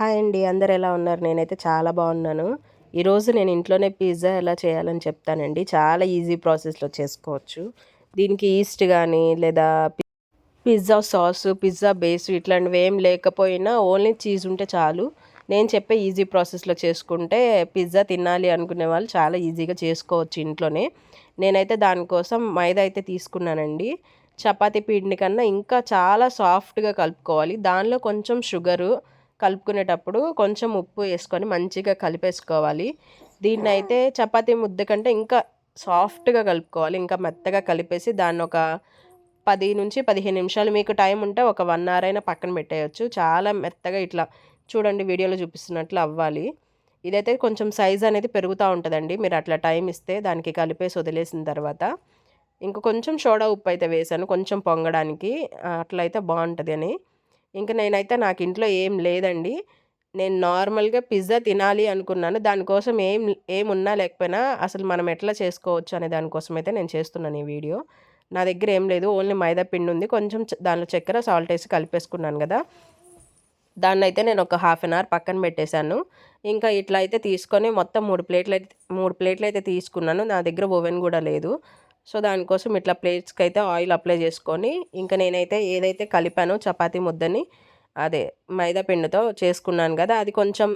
Hi అండి. అందరూ ఎలా ఉన్నారు? నేనైతే చాలా బాగున్నాను. ఈరోజు నేను ఇంట్లోనే పిజ్జా ఎలా చేయాలని చెప్తానండి. చాలా ఈజీ ప్రాసెస్‌లో చేసుకోవచ్చు. దీనికి ఈస్ట్ గానీ, లేదా పిజ్జా సాసు, పిజ్జా బేసు ఇట్లాంటివి ఏం లేకపోయినా ఓన్లీ చీజ్ ఉంటే చాలు. నేను చెప్పే ఈజీ ప్రాసెస్‌లో చేసుకుంటే పిజ్జా తినాలి అనుకునే వాళ్ళు చాలా ఈజీగా చేసుకోవచ్చు ఇంట్లోనే. నేనైతే దానికోసం మైదా అయితే తీసుకున్నానండి. చపాతీ పిండి కన్నా ఇంకా చాలా సాఫ్ట్‌గా కలుపుకోవాలి. దానిలో కొంచెం షుగరు కలుపుకునేటప్పుడు కొంచెం ఉప్పు యేసుకొని మంచిగా కలిపేసుకోవాలి. దీన్నైతే చపాతీ ముద్ద కంటే ఇంకా సాఫ్ట్‌గా కలుపుకోవాలి. ఇంకా మెత్తగా కలిపేసి దాన్నొక 10-15 నిమిషాలు మీకు టైం ఉంటే ఒక 1 అవర్ అయినా పక్కన పెట్టేయొచ్చు. చాలా మెత్తగా ఇట్లా చూడండి వీడియోలో చూపిస్తున్నట్లు అవ్వాలి. ఇదైతే కొంచెం సైజ్ అనేది పెరుగుతా ఉంటదండి. మీరు అట్లా టైం ఇస్తే దానికి కలిపేసి వదిలేసిన తర్వాత. ఇంక కొంచెం సోడా ఉప్పు అయితే వేశాను కొంచెం పొంగడానికి. అట్లయితే బావుంటదని. ఇంక నేనైతే నాకు ఇంట్లో ఏం లేదండి. నేను నార్మల్‌గా పిజ్జా తినాలి అనుకున్నాను. దానికోసం ఏమున్నా లేకపోయినా అసలు మనం ఎట్లా చేసుకోవచ్చు అనే దానికోసమైతే నేను చేస్తున్నాను ఈ వీడియో. నా దగ్గర ఏం లేదు. ఓన్లీ మైదా పిండుంది. కొంచెం దానిలో చక్కెర, సాల్ట్ ఏసి కలిపేసుకున్నాను గదా! దాన్నైతే నేను ఒక హాఫ్ అన్ అవర్ పక్కన పెట్టేశాను. ఇంకా ఇట్లా అయితే తీసుకొని మొత్తం 3 ప్లేట్లయితే తీసుకున్నాను. నా దగ్గర ఓవెన్ గూడా లేదు. సో, దానికోసం ఇట్లా ప్లేట్స్‌కైతే ఆయిల్ అప్లై చేసుకొని, ఇంక నేనైతే ఏదైతే కలిపానో చపాతీ ముద్దని అదే మైదా పిండితో చేసుకున్నాను గదా! అది కొంచెం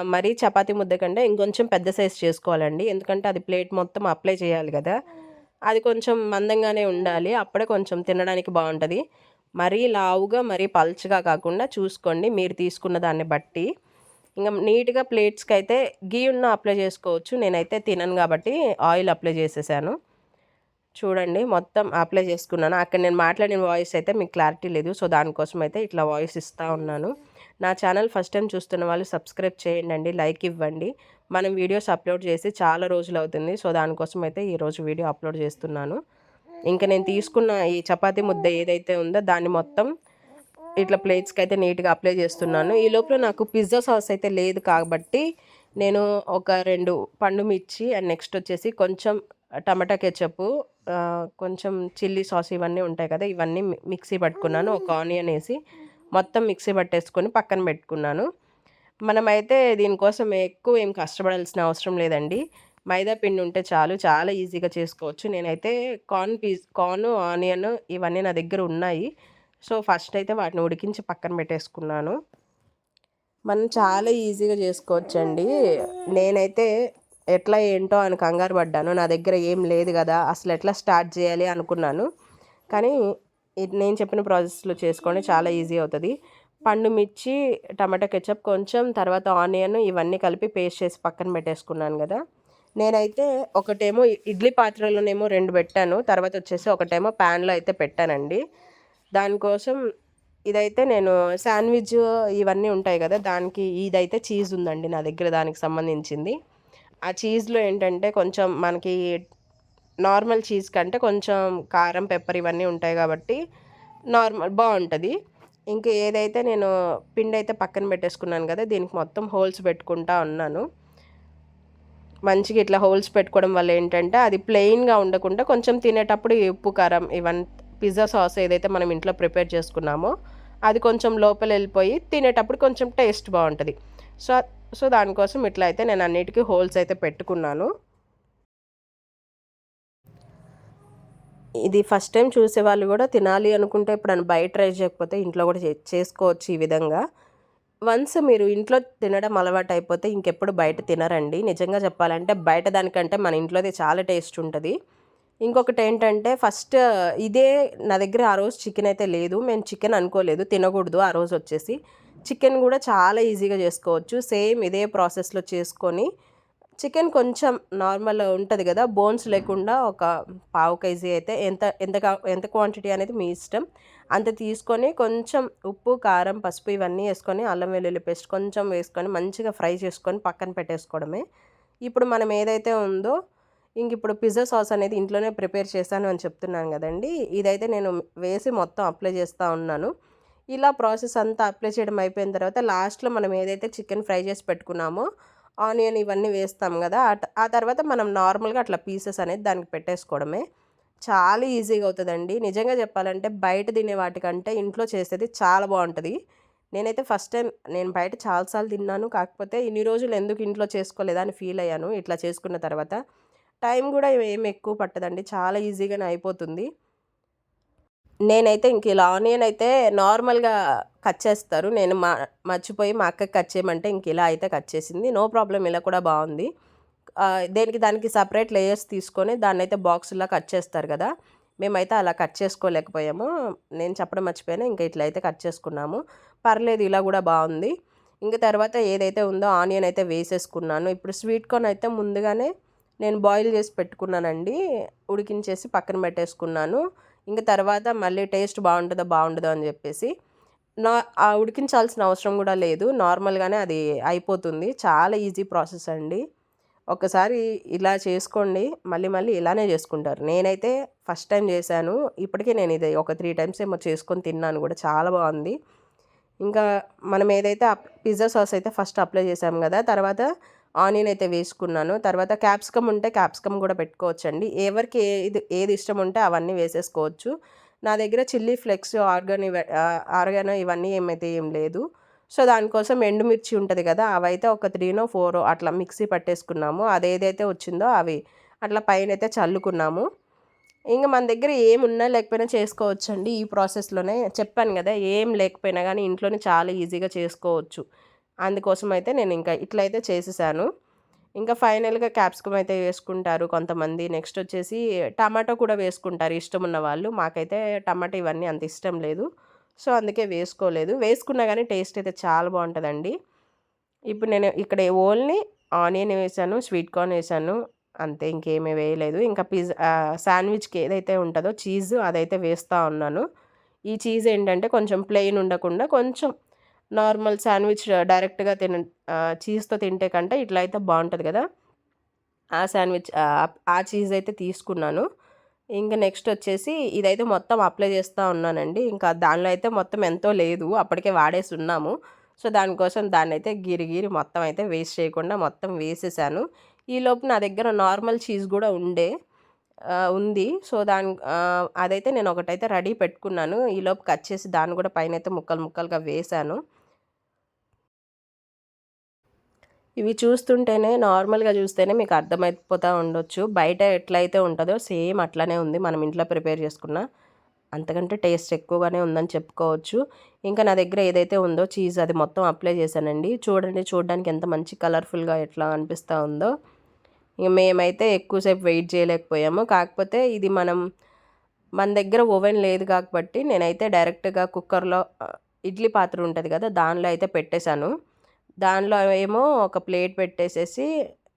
మరీ చపాతీ ముద్ద కంటే ఇంకొంచెం పెద్ద సైజ్ చేసుకోవాలండి. ఎందుకంటే అది ప్లేట్ మొత్తం అప్లై చేయాలి గదా! అది కొంచెం మందంగానే ఉండాలి. అప్పుడే కొంచెం తినడానికి బావుంటది. మరీ లావుగా, మరీ పల్చగా కాకుండా చూసుకోండి మీరు తీసుకున్న దాన్ని బట్టి. ఇంగ నీట్‌గా ప్లేట్స్‌కైతే గీ ఉన్నా అప్లై చేసుకోవచ్చు. నేనైతే తినను గాబట్టి ఆయిల్ అప్లై చేసేసాను. చూడండి మొత్తం అప్లై చేసుకున్నాను. అక్కడ నేను మాట్లాడిన వాయిస్ అయితే మీకు క్లారిటీ లేదు. సో, దానికోసం అయితే ఇట్లా వాయిస్ ఇస్తా ఉన్నాను. నా ఛానల్ ఫస్ట్ టైమ్ చూస్తున్న వాళ్ళు సబ్స్క్రైబ్ చేయండండి. లైక్ ఇవ్వండి. మనం వీడియోస్ అప్‌లోడ్ చేసి చాలా రోజులవుతుంది. సో, దానికోసం అయితే ఈరోజు వీడియో అప్‌లోడ్ చేస్తున్నాను. ఇంక నేను తీసుకున్న ఈ చపాతీ ముద్ద ఏదైతే ఉందో దాన్ని మొత్తం ఇట్లా ప్లేట్స్‌కైతే నీట్‌గా అప్లై చేస్తున్నాను. ఈ లోపల నాకు పిజ్జా సాస్ అయితే లేదు కాబట్టి నేను ఒక 2 పండు మిర్చి అండ్ నెక్స్ట్ వచ్చేసి కొంచెం టమాటా కెచప్పు, కొంచెం చిల్లీ సాస్ ఇవన్నీ ఉంటాయి కదా! ఇవన్నీ మిక్సీ పట్టుకున్నాను. ఒక ఆనియన్ ఏసి మొత్తం మిక్సీ పట్టేసుకొని పక్కన పెట్టుకున్నాను. మనమైతే దీనికోసం ఎక్కువ ఏం కష్టపడాల్సిన అవసరం లేదండి. మైదా పిండి ఉంటే చాలు. చాలా ఈజీగా చేసుకోవచ్చు. నేనైతే కార్న్, ఆనియన్ ఇవన్నీ నా దగ్గర ఉన్నాయి. సో, ఫస్ట్ అయితే వాటిని ఉడికించి పక్కన పెట్టేసుకున్నాను. మనం చాలా ఈజీగా చేసుకోవచ్చండి. నేనైతే ఎట్లా ఏంటో అని కంగారు పడ్డాను. నా దగ్గర ఏం లేదు గదా! అసలెట్లా స్టార్ట్ జేయాలి అనుకున్నాను. కానీ ఇది నేను చెప్పిన ప్రాసెస్‌లో చేసుకోండి చాలా ఈజీ అవుతది. పండు మిర్చి, టమాటా కెచప్ కొంచెం, తర్వాత ఆనియన్ ఇవన్నీ కలిపి పేస్ట్ చేసి పక్కన పెట్టేసుకున్నాను గదా! నేనైతే ఒకటేమో ఇడ్లీ పాత్రలోనేమో 2 పెట్టాను. తర్వాతొచ్చేసి ఒకటేమో ప్యాన్‌లో అయితే పెట్టానండి. దానికోసం ఇదైతే నేను శాండ్‌విచ్ ఇవన్నీ ఉంటాయి గదా! దానికి ఇదైతే చీజ్ ఉందండి నా దగ్గర దానికి సంబంధించింది. ఆ చీజ్‌లో ఏంటంటే కొంచెం మనకి నార్మల్ చీజ్ కంటే కొంచెం కారం, పెప్పర్ ఇవన్నీ ఉంటాయి గాబట్టి బావుంటది. ఇంక ఏదైతే నేను పిండైతే పక్కన పెట్టేసుకున్నాను గదా! దీనికి మొత్తం హోల్స్ పెట్టుకుంటా ఉన్నాను. మంచిగా ఇట్లా హోల్స్ పెట్టుకోవడం వల్ల ఏంటంటే అది ప్లెయిన్‌గా ఉండకుండా కొంచెం తినేటప్పుడు ఈ ఉప్పు, కారం పిజ్జా సాస్ ఏదైతే మనం ఇంట్లో ప్రిపేర్ చేసుకున్నామో అది కొంచెం లోపలెళ్ళిపోయి తినేటప్పుడు కొంచెం టేస్ట్ బావుంటది. సో, సో దానికోసం ఇట్లా అయితే నేను అన్నిటికి హోల్స్ అయితే పెట్టుకున్నాను. ఇది ఫస్ట్ టైమ్ చూసేవాళ్ళు గూడా తినాలి అనుకుంటే ఎప్పుడైనా బయట ట్రై చేయకపోతే ఇంట్లో గూడా చేసుకోవచ్చు ఈ విధంగా. వన్స్ మీరు ఇంట్లో తినడం అలవాటయిపోతే ఇంకెప్పుడు బయట తినరండి. నిజంగా చెప్పాలంటే బయట దానికంటే మన ఇంట్లోదే చాలా టేస్ట్ ఉంటది. ఇంకొకటేంటంటే ఫస్ట్ ఇదే నా దగ్గర ఆ రోజు చికెనయితే లేదు. మేము చికెన్ అనుకోలేదు. తినకూడదు ఆ రోజొచ్చేసి. చికెన్ గూడా చాలా ఈజీగా చేసుకోవచ్చు. సేమ్ ఇదే ప్రాసెస్‌లో చేసుకొని చికెన్ కొంచెం నార్మల్ ఉంటది గదా! బోన్స్ లేకుండా ఒక పావు కేజీ అయితే ఎంత క్వాంటిటీ అనేది మీ ఇష్టం. అంత తీసుకొని కొంచెం ఉప్పు, కారం, పసుపు ఇవన్నీ యేసుకొని అల్లం వెల్లుల్లి పేస్ట్ కొంచెం వేసుకొని మంచిగా ఫ్రై చేసుకొని పక్కన పెట్టేసుకోవడమే. ఇప్పుడు మనం ఏదైతే ఉందో ఇంకిప్పుడు పిజ్జా సాస్ అనేది ఇంట్లోనే ప్రిపేర్ చేశాను అని చెప్తున్నాను గదండీ! ఇదైతే నేను వేసి మొత్తం అప్లై చేస్తా ఉన్నాను. ఇలా ప్రాసెస్ అంతా అప్లై చేయడం అయిపోయిన తర్వాత లాస్ట్‌లో మనం ఏదైతే చికెన్ ఫ్రై చేసి పెట్టుకున్నామో ఆనియన్ ఇవన్నీ వేస్తాం గదా! ఆ తర్వాత మనం నార్మల్‌గా అట్లా పీసెస్ అనేది దానికి పెట్టేసుకోవడమే. చాలా ఈజీగా అవుతదండి. నిజంగా చెప్పాలంటే బయట తినే వాటికంటే ఇంట్లో చేసేది చాలా బావుంటది. నేనైతే ఫస్ట్ టైం నేను బయట చాలా సార్లు తిన్నాను. కాకపోతే ఇన్ని రోజులు ఎందుకు ఇంట్లో చేసుకోలేదా అని ఫీల్ అయ్యాను ఇట్లా చేసుకున్న తర్వాత. టైం గూడా ఏమి ఎక్కువ పట్టదండి. చాలా ఈజీగానే అయిపోతుంది. నేనైతే ఇంక ఇలా ఆనియన్ అయితే నార్మల్‌గా కట్ చేస్తారు. నేను మర్చిపోయి మా అక్కకి కట్ చేయమంటే ఇంక ఇలా అయితే కట్ చేసింది. నో ప్రాబ్లమ్, ఇలా కూడా బావుంది. దేనికి దానికి సెపరేట్ లేయర్స్ తీసుకొని దాన్నైతే బాక్సుల్లా కట్ చేస్తారు గదా! మేమైతే అలా కట్ చేసుకోలేకపోయాము. నేను చెప్పడం మర్చిపోయాను. ఇంక ఇట్లా అయితే కట్ చేసుకున్నాము. పర్లేదు, ఇలా గూడా బావుంది. ఇంక తర్వాత ఏదైతే ఉందో ఆనియన్ అయితే వేసేసుకున్నాను. ఇప్పుడు స్వీట్ కార్న్ అయితే ముందుగానే నేను బాయిల్ చేసి పెట్టుకున్నానండి. ఉడికించేసి పక్కన పెట్టేసుకున్నాను. ఇంక తర్వాత మళ్ళీ టేస్ట్ బావుంటదో, బావుండదో అని జెప్పేసి ఉడికించాల్సిన అవసరం గూడా లేదు. నార్మల్‌గానే అది అయిపోతుంది. చాలా ఈజీ ప్రాసెస్ అండి. ఒక్కసారి ఇలా చేసుకోండి. మళ్ళీ మళ్ళీ ఇలానే చేసుకుంటారు. నేనైతే ఫస్ట్ టైం చేశాను. ఇప్పటికే నేను ఇది ఒక 3 టైమ్స్ ఏమో చేసుకొని తిన్నాను గూడా. చాలా బావుంది. ఇంకా మనం ఏదైతే పిజ్జా సాస్ అయితే ఫస్ట్ అప్లై చేసాం గదా! తర్వాత ఆనియన్ అయితే వేసుకున్నాను. తర్వాత క్యాప్సికమ్ ఉంటే క్యాప్సికమ్ గూడా పెట్టుకోవచ్చండి. ఎవరికి ఏది ఇష్టం ఉంటే అవన్నీ వేసేసుకోవచ్చు. నా దగ్గర చిల్లీ ఫ్లేక్స్, ఆర్గానో ఇవన్నీ ఏం లేదు. సో, దానికోసం ఎండుమిర్చి ఉంటది గదా! అవైతే ఒక 3నో, 4 అట్లా మిక్సీ పట్టేసుకున్నాము. అదేదైతే వచ్చిందో అవి అట్లా పైనైతే చల్లుకున్నాము. ఇంక మన దగ్గర ఏమున్నా లేకపోయినా చేసుకోవచ్చండి. ఈ ప్రాసెస్‌లోనే చెప్పాను గదా! ఏం లేకపోయినా గానీ ఇంట్లోనే చాలా ఈజీగా చేసుకోవచ్చు. అందుకోసం అయితే నేను ఇంకా ఇట్లయితే చేసేసాను. ఇంకా ఫైనల్‌గా క్యాప్సికమ్ అయితే వేసుకుంటారు కొంతమంది. నెక్స్ట్ వచ్చేసి టమాటో కూడా వేసుకుంటారు ఇష్టమున్న వాళ్ళు. మాకైతే టమాటా ఇవన్నీ అంత ఇష్టం లేదు. సో, అందుకే వేసుకోలేదు. వేసుకున్నా గానీ టేస్ట్ అయితే చాలా బావుంటదండి. ఇప్పుడు నేను ఇక్కడ ఓన్లీ ఆనియన్ వేసాను, స్వీట్ కార్న్ వేసాను. అంతే, ఇంకేమి వేయలేదు. ఇంకా శాండ్‌విచ్‌కి ఏదైతే ఉంటదో చీజ్ అదైతే వేస్తా ఉన్నాను. ఈ చీజ్ ఏంటంటే కొంచెం ప్లెయిన్ ఉండకుండా కొంచెం నార్మల్ శాండ్‌విచ్ డైరెక్ట్‌గా చీజ్‌తో తింటే కంటే ఇట్లా అయితే బావుంటది గదా! ఆ చీజ్ అయితే తీసుకున్నాను. ఇంక నెక్స్ట్ వచ్చేసి ఇదైతే మొత్తం అప్లై చేస్తా ఉన్నానండి. ఇంకా దానిలో అయితే మొత్తం ఎంతో లేదు. అప్పటికే వాడేసి ఉన్నాము. సో, దానికోసం దాన్నైతే గిరి మొత్తం అయితే వేస్ట్ చేయకుండా మొత్తం వేసేసాను. ఈలోపు నా దగ్గర నార్మల్ చీజ్ గూడా ఉంది. సో, అదైతే నేను ఒకటైతే రెడీ పెట్టుకున్నాను. ఈలోపు కట్ చేసి దాన్ని గూడా పైనైతే ముక్కలు ముక్కలుగా వేశాను. ఇవి చూస్తుంటేనే నార్మల్‌గా చూస్తేనే మీకు అర్థమైపోతా ఉండొచ్చు. బయట ఎట్లయితే ఉంటదో సేమ్ అట్లనే ఉంది. మనం ఇంట్లో ప్రిపేర్ చేసుకున్న అంతకంటే టేస్ట్ ఎక్కువగానే ఉందని చెప్పుకోవచ్చు. ఇంకా నా దగ్గర ఏదైతే ఉందో చీజ్ అది మొత్తం అప్లై చేశానండి. చూడండి, చూడడానికి ఎంత మంచి కలర్‌ఫుల్‌గా ఎట్లా అనిపిస్తా ఉందో. ఇక మేమైతే ఎక్కువసేపు వెయిట్ చేయలేకపోయాము. కాకపోతే ఇది మన దగ్గర ఓవెన్ లేదు కాబట్టి నేనైతే డైరెక్ట్‌గా కుక్కర్‌లో ఇడ్లీ పాత్ర ఉంటది కదా! దానిలో అయితే పెట్టేశాను. దానిలో ఏమో ఒక ప్లేట్ పెట్టేసేసి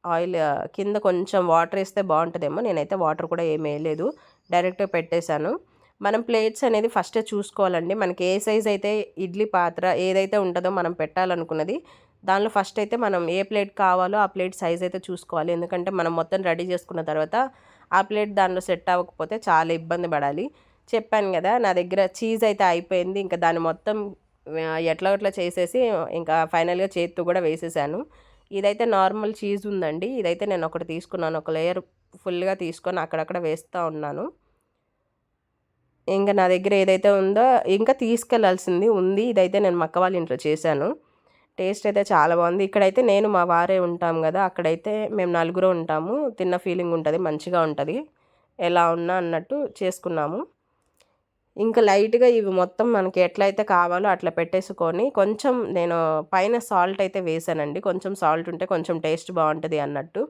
ఆయిల్ కింద కొంచెం వాటర్ ఏస్తే బావుంటదేమో. నేనైతే వాటర్ కూడా ఏమి ఎయలేదు. డైరెక్ట్‌గా పెట్టేశాను. మనం ప్లేట్స్ అనేది ఫస్టే చూసుకోవాలండి. మనకి ఏ సైజ్ అయితే ఇడ్లీ పాత్ర ఏదైతే ఉంటదో మనం పెట్టాలనుకున్నది, దానిలో ఫస్ట్ అయితే మనం ఏ ప్లేట్ కావాలో ఆ ప్లేట్ సైజ్ అయితే చూసుకోవాలి. ఎందుకంటే మనం మొత్తం రెడీ చేసుకున్న తర్వాత ఆ ప్లేట్ దానిలో సెట్ అవ్వకపోతే చాలా ఇబ్బంది పడాలి. చెప్పాను గదా! నా దగ్గర చీజ్ అయితే అయిపోయింది. ఇంకా దాన్ని మొత్తం ఎట్లా గట్లా చేసేసి ఇంకా ఫైనల్‌గా చేత్తో గూడా వేసేసాను. ఇదైతే నార్మల్ చీజ్ ఉందండి. ఇదైతే నేను ఒకటి తీసుకున్నాను. ఒక లేయర్ ఫుల్‌గా తీసుకొని అక్కడక్కడ వేస్తా ఉన్నాను. ఇంక నా దగ్గర ఏదైతే ఉందో ఇంకా తీసుకెళ్లాల్సింది ఉంది. ఇదైతే నేను మా అక్క వాళ్ళ ఇంట్లో చేశాను. టేస్ట్ అయితే చాలా బావుంది. ఇక్కడైతే నేను మా వారే ఉంటాం గదా! అక్కడైతే మేము నలుగురం ఉంటాము. తిన్న ఫీలింగ్ ఉంటది. మంచిగా ఉంటది. ఎలా ఉన్నా అన్నట్టు చేసుకున్నాము. ఇంకా లైట్‌గా ఇవి మొత్తం మనకి ఎట్లయితే కావాలో అట్లా పెట్టేసుకొని కొంచెం నేను పైన సాల్ట్ అయితే వేసానండి. కొంచెం సాల్ట్ ఉంటే కొంచెం టేస్ట్ బావుంటది అన్నట్టు.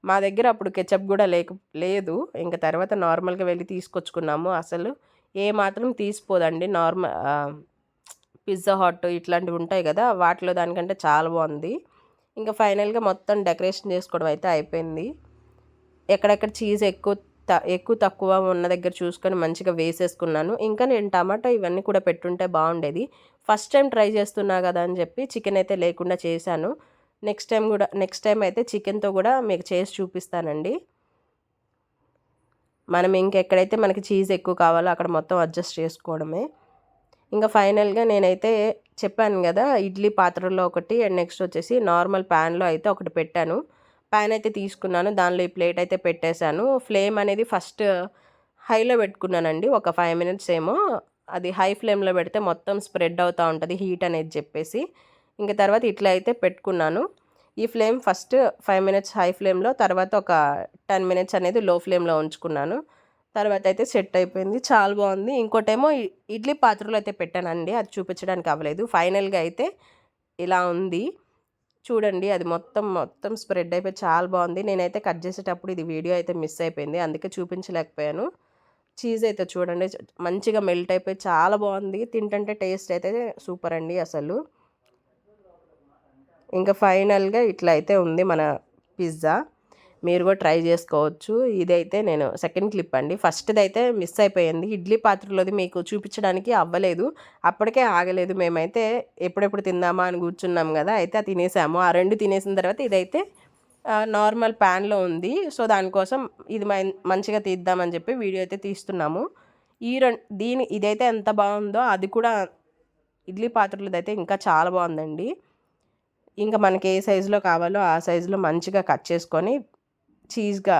మా దగ్గర అప్పుడు కెచప్ గూడా లేదు. ఇంక తర్వాత నార్మల్‌గా వెళ్లి తీసుకొచ్చుకున్నాము. అసలు ఏ మాత్రం తీసిపోదండి. పిజ్జా హాట్ ఇట్లాంటివి ఉంటాయి గదా! వాటిలో దానికంటే చాలా బావుంది. ఇంక ఫైనల్‌గా మొత్తం డెకరేషన్ చేసుకోవడం అయితే అయిపోయింది. ఎక్కడెక్కడ చీజ్ ఎక్కువ తక్కువ ఉన్న దగ్గర చూసుకొని మంచిగా వేసేసుకున్నాను. ఇంకా నేను టమాటా ఇవన్నీ కూడా పెట్టుంటే బావుండేది. ఫస్ట్ టైం ట్రై చేస్తున్నా గదా అని చెప్పి చికెన్ అయితే లేకుండా చేశాను. నెక్స్ట్ టైం అయితే చికెన్‌తో గూడా మీకు చేసి చూపిస్తానండి. మనం ఇంకెక్కడైతే మనకి చీజ్ ఎక్కువ కావాలో అక్కడ మొత్తం అడ్జస్ట్ చేసుకోవడమే. ఇంక ఫైనల్‌గా నేనైతే చెప్పాను గదా! ఇడ్లీ పాత్రలో ఒకటి అండ్ నెక్స్ట్ వచ్చేసి నార్మల్ ప్యాన్‌లో అయితే ఒకటి పెట్టాను. ప్యాన్ అయితే తీసుకున్నాను. దానిలో ఈ ప్లేట్ అయితే పెట్టేశాను. ఫ్లేమ్ అనేది ఫస్ట్ హైలో పెట్టుకున్నానండి. ఒక 5 మినిట్స్ ఏమో అది హై ఫ్లేమ్లో పెడితే మొత్తం స్ప్రెడ్ అవుతూ ఉంటుంది హీట్ అనేది చెప్పేసి. ఇంక తర్వాత ఇట్లా అయితే పెట్టుకున్నాను. ఈ ఫ్లేమ్ ఫస్ట్ 5 మినిట్స్ హై ఫ్లేమ్లో, తర్వాత ఒక 10 మినిట్స్ అనేది లో ఫ్లేమ్లో ఉంచుకున్నాను. తర్వాత అయితే సెట్ అయిపోయింది, చాలా బాగుంది. ఇంకోటేమో ఇడ్లీ పాత్రలో అయితే పెట్టానండి, అది చూపించడానికి అవ్వలేదు. ఫైనల్గా అయితే ఇలా ఉంది చూడండి. అది మొత్తం స్ప్రెడ్ అయిపోయి చాలా బాగుంది. నేనైతే కట్ చేసేటప్పుడు ఇది వీడియో అయితే మిస్ అయిపోయింది, అందుకే చూపించలేకపోయాను. చీజ్ అయితే చూడండి మంచిగా మెల్ట్ అయిపోయి చాలా బాగుంది. తింటుంటే టేస్ట్ అయితే సూపర్ అండి అసలు. ఇంకా ఫైనల్గా ఇట్లా అయితే ఉంది మన పిజ్జా. మీరు కూడా ట్రై చేసుకోవచ్చు. ఇదైతే నేను సెకండ్ క్లిప్ అండి. ఫస్ట్ది అయితే మిస్ అయిపోయింది, ఇడ్లీ పాత్రలోది మీకు చూపించడానికి అవ్వలేదు. అప్పటికే ఆగలేదు, మేమైతే ఎప్పుడెప్పుడు తిందామా అని కూర్చున్నాం కదా, అయితే అది తినేసాము. ఆ రెండు తినేసిన తర్వాత ఇదైతే నార్మల్ ప్యాన్లో ఉంది. సో దానికోసం ఇది మంచిగా తీద్దామని చెప్పి వీడియో అయితే తీస్తున్నాము. ఇదైతే ఎంత బాగుందో అది కూడా ఇడ్లీ పాత్రలోది అయితే ఇంకా చాలా బాగుందండి. ఇంకా మనకి ఏ సైజులో కావాలో ఆ సైజులో మంచిగా కట్ చేసుకొని చీజ్గా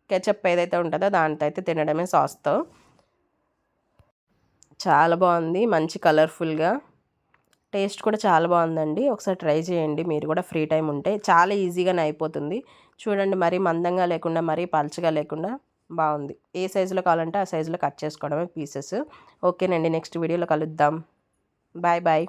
కెచప్ ఏదైతే ఉంటుందో దాంతో అయితే తినడమే, సాస్తో. చాలా బాగుంది, మంచి కలర్ఫుల్గా, టేస్ట్ కూడా చాలా బాగుందండి. ఒకసారి ట్రై చేయండి మీరు కూడా ఫ్రీ టైం ఉంటే. చాలా ఈజీగానే అయిపోతుంది. చూడండి, మరీ మందంగా లేకుండా మరీ పల్చగా లేకుండా బాగుంది. ఏ సైజులో కావాలంటే ఆ సైజులో కట్ చేసుకోవడమే పీసెస్. ఓకేనండి, నెక్స్ట్ వీడియోలో కలుద్దాం. Bye bye.